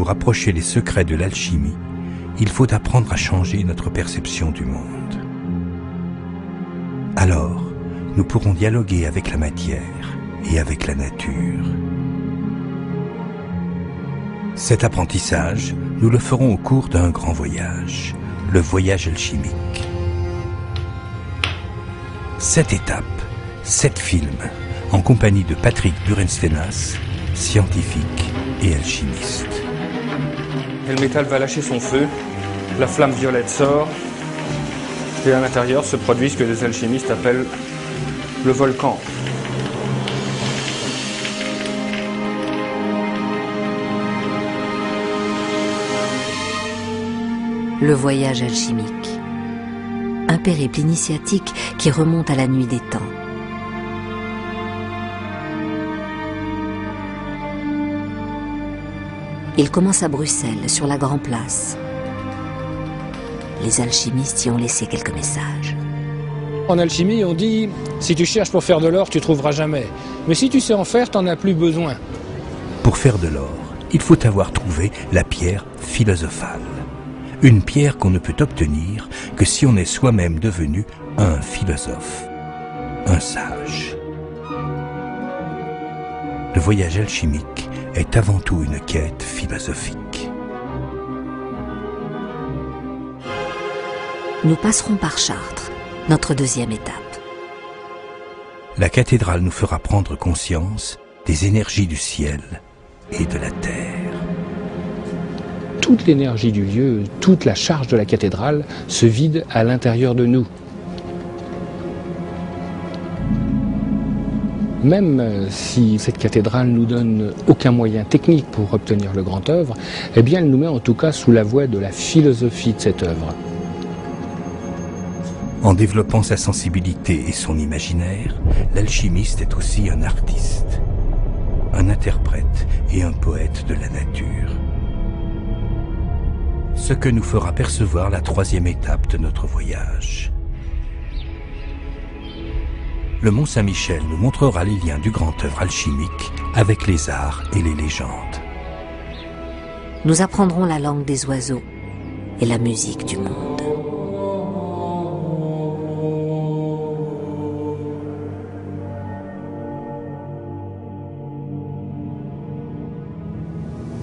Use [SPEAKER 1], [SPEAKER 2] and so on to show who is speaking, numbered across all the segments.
[SPEAKER 1] pour approcher les secrets de l'alchimie, il faut apprendre à changer notre perception du monde. Alors, nous pourrons dialoguer avec la matière et avec la nature. Cet apprentissage, nous le ferons au cours d'un grand voyage, le voyage alchimique. 7 étapes, 7 films, en compagnie de Patrick Burenstenas, scientifique et alchimiste.
[SPEAKER 2] Et le métal va lâcher son feu, la flamme violette sort, et à l'intérieur se produit ce que les alchimistes appellent le volcan.
[SPEAKER 3] Le voyage alchimique. Un périple initiatique qui remonte à la nuit des temps. Il commence à Bruxelles, sur la Grand Place. Les alchimistes y ont laissé quelques messages.
[SPEAKER 4] En alchimie, on dit « si tu cherches pour faire de l'or, tu trouveras jamais. Mais si tu sais en faire, t'en as plus besoin. »
[SPEAKER 1] Pour faire de l'or, il faut avoir trouvé la pierre philosophale. Une pierre qu'on ne peut obtenir que si on est soi-même devenu un philosophe, un sage. Le voyage alchimique est avant tout une quête philosophique.
[SPEAKER 3] Nous passerons par Chartres, notre deuxième étape.
[SPEAKER 1] La cathédrale nous fera prendre conscience des énergies du ciel et de la terre.
[SPEAKER 4] Toute l'énergie du lieu, toute la charge de la cathédrale se vide à l'intérieur de nous. Même si cette cathédrale ne nous donne aucun moyen technique pour obtenir le grand œuvre, eh bien elle nous met en tout cas sous la voie de la philosophie de cette œuvre.
[SPEAKER 1] En développant sa sensibilité et son imaginaire, l'alchimiste est aussi un artiste, un interprète et un poète de la nature. Ce que nous fera percevoir la troisième étape de notre voyage. Le Mont Saint-Michel nous montrera les liens du grand œuvre alchimique avec les arts et les légendes.
[SPEAKER 3] Nous apprendrons la langue des oiseaux et la musique du monde.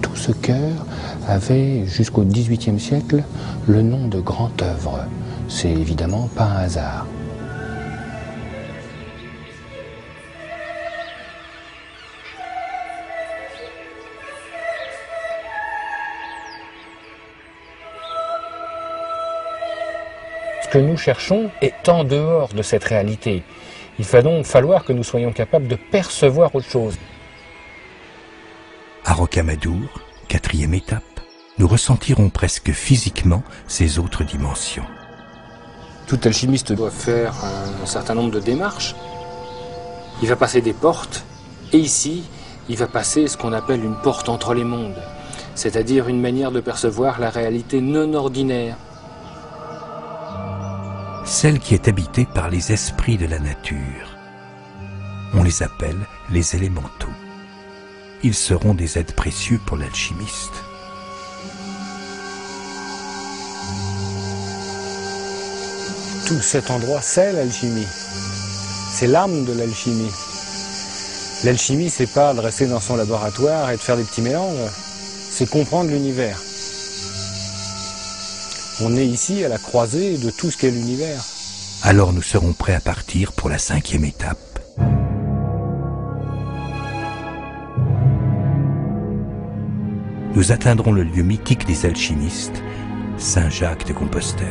[SPEAKER 4] Tout ce chœur avait jusqu'au XVIIIe siècle le nom de grand œuvre. C'est évidemment pas un hasard. Ce que nous cherchons est en dehors de cette réalité. Il va donc falloir que nous soyons capables de percevoir autre chose.
[SPEAKER 1] À Rocamadour, quatrième étape, nous ressentirons presque physiquement ces autres dimensions.
[SPEAKER 2] Tout alchimiste doit faire un certain nombre de démarches. Il va passer des portes, et ici, il va passer ce qu'on appelle une porte entre les mondes, c'est-à-dire une manière de percevoir la réalité non ordinaire.
[SPEAKER 1] Celle qui est habitée par les esprits de la nature. On les appelle les élémentaux. Ils seront des aides précieux pour l'alchimiste.
[SPEAKER 4] Tout cet endroit, c'est l'alchimie. C'est l'âme de l'alchimie. L'alchimie, c'est pas de rester dans son laboratoire et de faire des petits mélanges. C'est comprendre l'univers. On est ici à la croisée de tout ce qu'est l'univers.
[SPEAKER 1] Alors nous serons prêts à partir pour la cinquième étape. Nous atteindrons le lieu mythique des alchimistes, Saint-Jacques de Compostelle.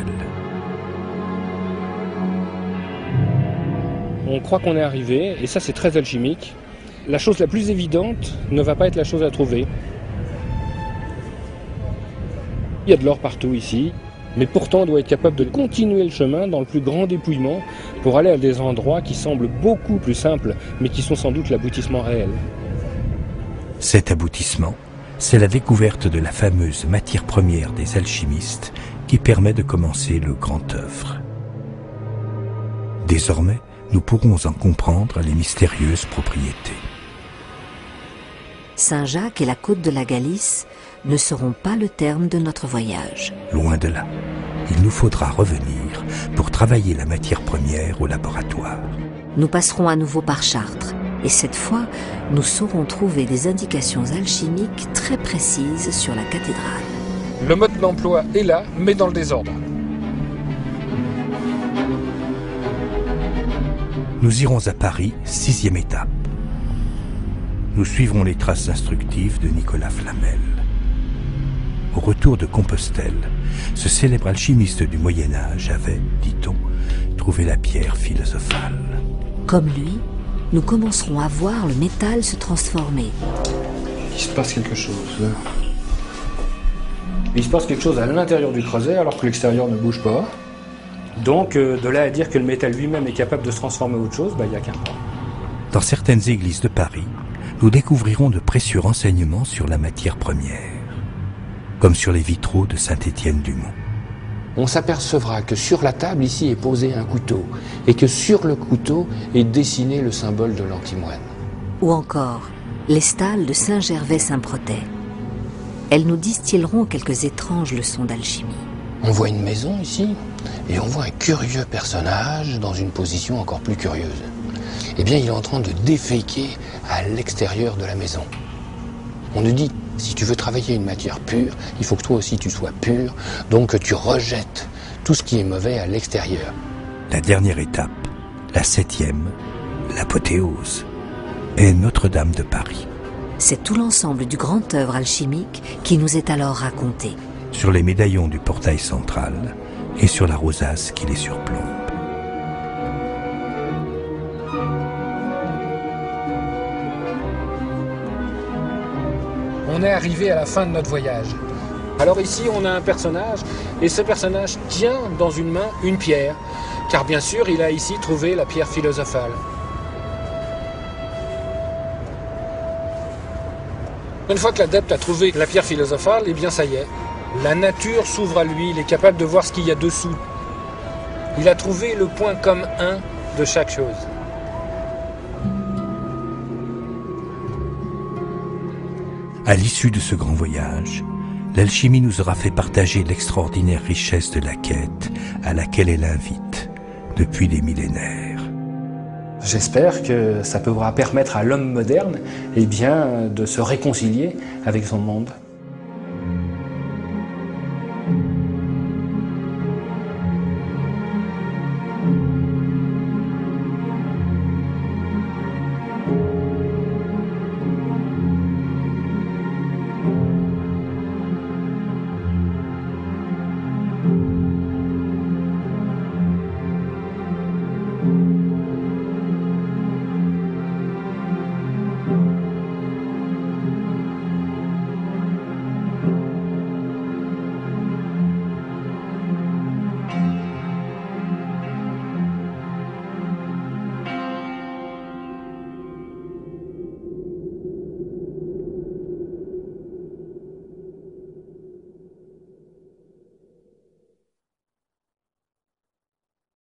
[SPEAKER 4] On croit qu'on est arrivé, et ça c'est très alchimique. La chose la plus évidente ne va pas être la chose à trouver. Il y a de l'or partout ici, mais pourtant on doit être capable de continuer le chemin dans le plus grand dépouillement pour aller à des endroits qui semblent beaucoup plus simples, mais qui sont sans doute l'aboutissement réel.
[SPEAKER 1] Cet aboutissement, c'est la découverte de la fameuse matière première des alchimistes qui permet de commencer le grand œuvre. Désormais, nous pourrons en comprendre les mystérieuses propriétés.
[SPEAKER 3] Saint-Jacques et la côte de la Galice ne seront pas le terme de notre voyage.
[SPEAKER 1] Loin de là. Il nous faudra revenir pour travailler la matière première au laboratoire.
[SPEAKER 3] Nous passerons à nouveau par Chartres et cette fois, nous saurons trouver des indications alchimiques très précises sur la cathédrale.
[SPEAKER 2] Le mode d'emploi est là, mais dans le désordre.
[SPEAKER 1] Nous irons à Paris, 6e étape. Nous suivrons les traces instructives de Nicolas Flamel. Au retour de Compostelle, ce célèbre alchimiste du Moyen-Âge avait, dit-on, trouvé la pierre philosophale.
[SPEAKER 3] Comme lui, nous commencerons à voir le métal se transformer.
[SPEAKER 2] Il se passe quelque chose. Il se passe quelque chose à l'intérieur du creuset alors que l'extérieur ne bouge pas. Donc, de là à dire que le métal lui-même est capable de se transformer en autre chose, il n'y a qu'un pas.
[SPEAKER 1] Dans certaines églises de Paris, nous découvrirons de précieux renseignements sur la matière première, comme sur les vitraux de Saint-Étienne-du-Mont.
[SPEAKER 5] On s'apercevra que sur la table ici est posé un couteau et que sur le couteau est dessiné le symbole de l'antimoine.
[SPEAKER 3] Ou encore, les stalles de Saint-Gervais-Saint-Protais. Elles nous distilleront quelques étranges leçons d'alchimie.
[SPEAKER 5] On voit une maison ici et on voit un curieux personnage dans une position encore plus curieuse. Eh bien, il est en train de déféquer à l'extérieur de la maison. On nous dit, si tu veux travailler une matière pure, il faut que toi aussi tu sois pur, donc que tu rejettes tout ce qui est mauvais à l'extérieur.
[SPEAKER 1] La dernière étape, la 7e, l'apothéose, est Notre-Dame de Paris.
[SPEAKER 3] C'est tout l'ensemble du grand œuvre alchimique qui nous est alors raconté.
[SPEAKER 1] Sur les médaillons du portail central et sur la rosace qui les surplombe.
[SPEAKER 2] On est arrivé à la fin de notre voyage. Alors ici, on a un personnage, et ce personnage tient dans une main une pierre, car bien sûr, il a ici trouvé la pierre philosophale. Une fois que l'adepte a trouvé la pierre philosophale, eh bien ça y est, la nature s'ouvre à lui, il est capable de voir ce qu'il y a dessous. Il a trouvé le point commun de chaque chose.
[SPEAKER 1] À l'issue de ce grand voyage, l'alchimie nous aura fait partager l'extraordinaire richesse de la quête à laquelle elle invite depuis des millénaires.
[SPEAKER 2] J'espère que ça pourra permettre à l'homme moderne de se réconcilier avec son monde.